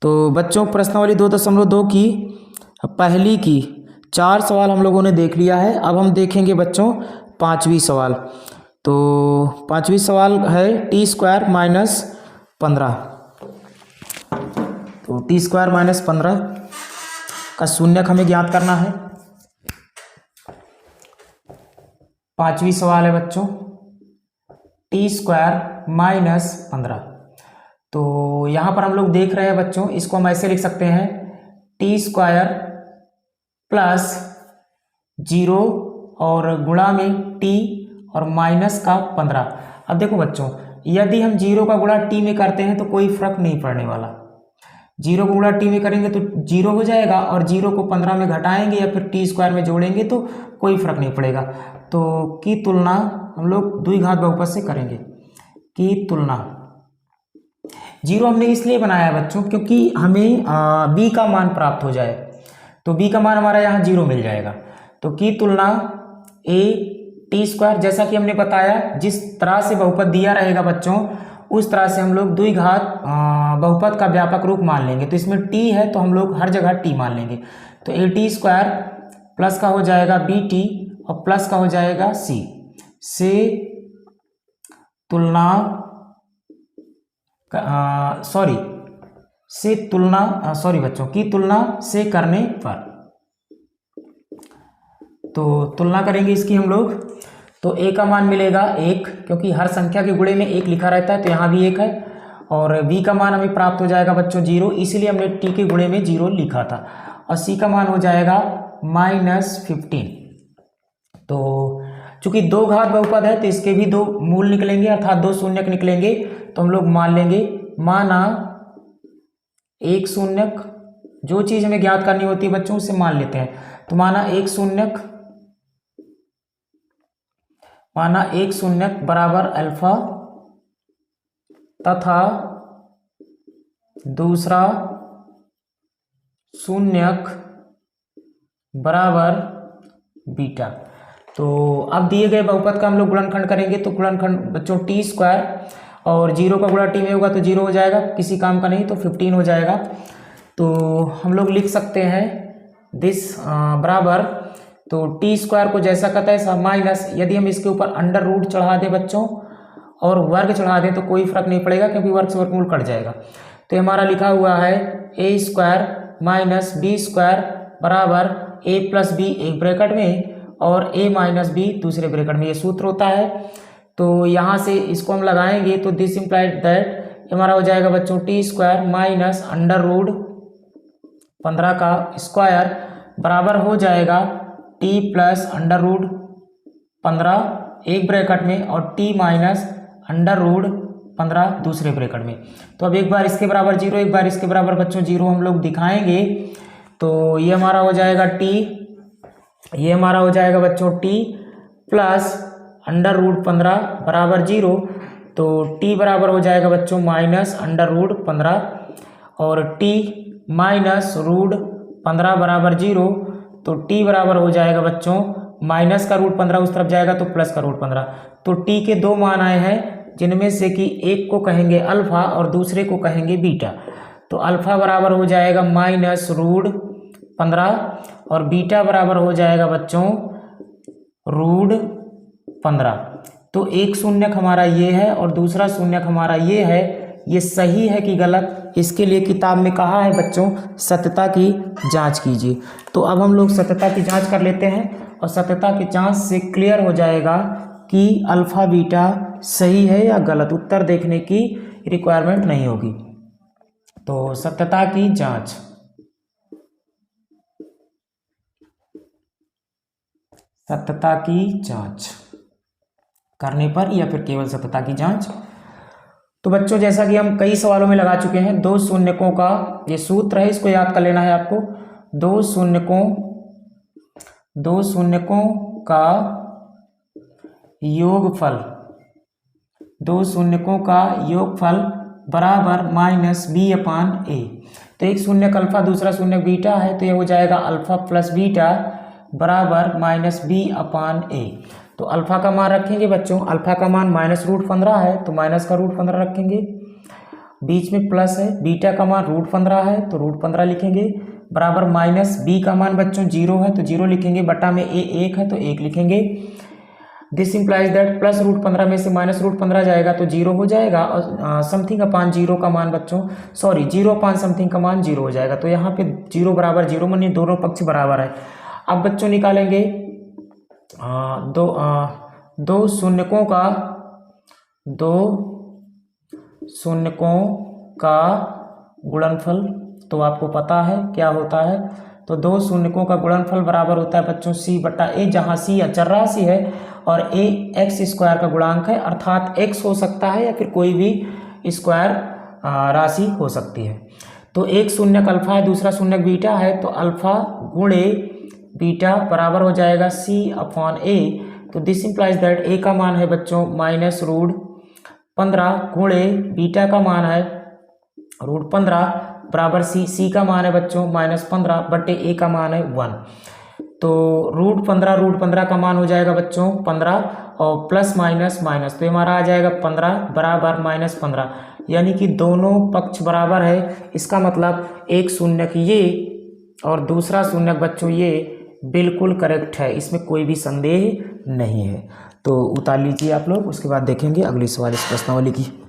तो बच्चों प्रश्नावली 2.2 की पहली की 4 सवाल हम लोगों ने देख लिया है। अब हम देखेंगे बच्चों 5वीं सवाल। तो 5वीं सवाल है t² माइनस 15। तो t² माइनस 15 का शून्यक हमें ज्ञात करना है। 5वीं सवाल है बच्चों t² माइनस 15। तो यहाँ पर हम लोग देख रहे हैं बच्चों, इसको हम ऐसे लिख सकते हैं t² प्लस 0 और गुणा में t और माइनस का 15। अब देखो बच्चों, यदि हम 0 का गुणा t में करते हैं तो कोई फर्क नहीं पड़ने वाला। 0 को गुणा t में करेंगे तो 0 हो जाएगा और 0 को 15 में घटाएंगे या फिर t² में जोड़ेंगे तो कोई फर्क नहीं पड़ेगा। तो की तुलना हम लोग द्विघात बहुपद से करेंगे। की तुलना 0 हमने इसलिए बनाया बच्चों क्योंकि हमें b का मान प्राप्त हो जाए। तो b का मान हमारा यहाँ 0 मिल जाएगा। तो की तुलना a t², जैसा कि हमने बताया जिस तरह से बहुपद दिया रहेगा बच्चों उस तरह से हम लोग द्विघात बहुपद का व्यापक रूप मान लेंगे। तो इसमें t है तो हम लोग हर जगह t मान लेंगे। तो a² प्लस का हो जाएगा bt और प्लस का हो जाएगा c से तुलना बच्चों की तुलना से करने पर। तो तुलना करेंगे इसकी हम लोग। तो a का मान मिलेगा 1, क्योंकि हर संख्या के गुणे में 1 लिखा रहता है तो यहाँ भी 1 है। और b का मान हमें प्राप्त हो जाएगा बच्चों 0, इसीलिए हमने t के गुणे में 0 लिखा था। और c का मान हो जाएगा -15। तो चूंकि दो घात बहुपद है तो इसके भी 2 मूल निकलेंगे अर्थात 2 शून्यक निकलेंगे। तो हम लोग मान लेंगे, माना एक शून्यक, जो चीज हमें ज्ञात करनी होती है बच्चों उसे मान लेते हैं। तो माना एक शून्यक बराबर अल्फा तथा दूसरा शून्यक बराबर बीटा। तो अब दिए गए बहुपद का हम लोग गुणनखंड करेंगे। तो गुणनखंड बच्चों t² और 0 का गुणा t में होगा तो 0 हो जाएगा, किसी काम का नहीं, तो 15 हो जाएगा। तो हम लोग लिख सकते हैं दिस बराबर, तो t² को जैसा कहता है सब माइनस, यदि हम इसके ऊपर अंडर रूट चढ़ा दें बच्चों और वर्ग चढ़ा दें तो कोई फर्क नहीं पड़ेगा क्योंकि वर्ग से वर्गमूल कट जाएगा। तो हमारा लिखा हुआ है a² माइनस b² बराबर a प्लस b एक ब्रैकेट में और a माइनस b दूसरे ब्रैकेट में, ये सूत्र होता है। तो यहाँ से इसको हम लगाएंगे तो दिस इम्प्लाइड दैट हमारा हो जाएगा बच्चों t² माइनस अंडर रूट 15 का स्क्वायर बराबर हो जाएगा t प्लस अंडर रूट 15 एक ब्रैकेट में और t माइनस अंडर रूट 15 दूसरे ब्रैकेट में। तो अब एक बार इसके बराबर 0, एक बार इसके बराबर बच्चों 0 हम लोग दिखाएंगे। तो ये हमारा हो जाएगा t, ये हमारा हो जाएगा बच्चों t प्लस अंडर रूट 15 बराबर 0। तो t बराबर हो जाएगा बच्चों माइनस अंडर रूट 15 और t माइनस रूट 15 बराबर 0। तो t बराबर हो जाएगा बच्चों माइनस का रूट 15 उस तरफ जाएगा तो प्लस का रूट 15। तो t के 2 मान आए हैं जिनमें से कि एक को कहेंगे अल्फा और दूसरे को कहेंगे बीटा। तो अल्फा बराबर हो जाएगा माइनस रूट 15 और बीटा बराबर हो जाएगा बच्चों रूट 15। तो एक शून्यक हमारा ये है और दूसरा शून्यक हमारा ये है। ये सही है कि गलत, इसके लिए किताब में कहा है बच्चों सत्यता की जांच कीजिए। तो अब हम लोग सत्यता की जांच कर लेते हैं और सत्यता की जांच से क्लियर हो जाएगा कि अल्फा बीटा सही है या गलत। उत्तर देखने की रिक्वायरमेंट नहीं होगी। तो सत्यता की जांच, सत्यता की जांच करने पर या फिर केवल सत्यता की जांच। तो बच्चों जैसा कि हम कई सवालों में लगा चुके हैं, 2 शून्यकों का ये सूत्र है, इसको याद कर लेना है आपको। 2 शून्यकों का योगफल, 2 शून्यकों का योगफल बराबर -b/a। तो एक शून्यक अल्फा दूसरा शून्यक बीटा है तो ये हो जाएगा अल्फा प्लस बीटा बराबर -b/a। तो अल्फा का मान रखेंगे बच्चों, अल्फा का मान -√15 है तो माइनस का √15 रखेंगे बीच में प्लस है, बीटा का मान √15 है तो √15 लिखेंगे, बराबर माइनस बी का मान बच्चों 0 है तो 0 लिखेंगे, बटा में ए 1 है तो 1 लिखेंगे। दिस इंप्लाइज दैट प्लस √15 में से माइनस √15 जाएगा तो 0 हो जाएगा, और समथिंग अपान 0 का मान बच्चों 0 अपान समथिंग का मान 0 हो जाएगा। तो यहाँ पे 0 बराबर 0 मानिए दोनों पक्ष बराबर है। अब बच्चों निकालेंगे दो शून्यकों का गुणनफल, तो आपको पता है क्या होता है। तो दो शून्यकों का गुणनफल बराबर होता है बच्चों c बटा a, जहाँ c अचर राशि है और a x² का गुणांक है, अर्थात x हो सकता है या फिर कोई भी स्क्वायर राशि हो सकती है। तो एक शून्यक अल्फा है, दूसरा शून्यक बीटा है, तो अल्फा गुणे बीटा बराबर हो जाएगा c/a। तो दिस इंप्लाइज दैट a का मान है बच्चों -√15 गुणे बीटा का मान है √15 बराबर c का मान है बच्चों -15 बटे a का मान है 1। तो √15 का मान हो जाएगा बच्चों 15 और प्लस माइनस माइनस, तो हमारा आ जाएगा 15 बराबर -15, यानी कि दोनों पक्ष बराबर है। इसका मतलब एक शून्यक ये और दूसरा शून्यक बच्चों ये बिल्कुल करेक्ट है, इसमें कोई भी संदेह नहीं है। तो उतार लीजिए आप लोग, उसके बाद देखेंगे अगली सवाल इस प्रश्नावली की।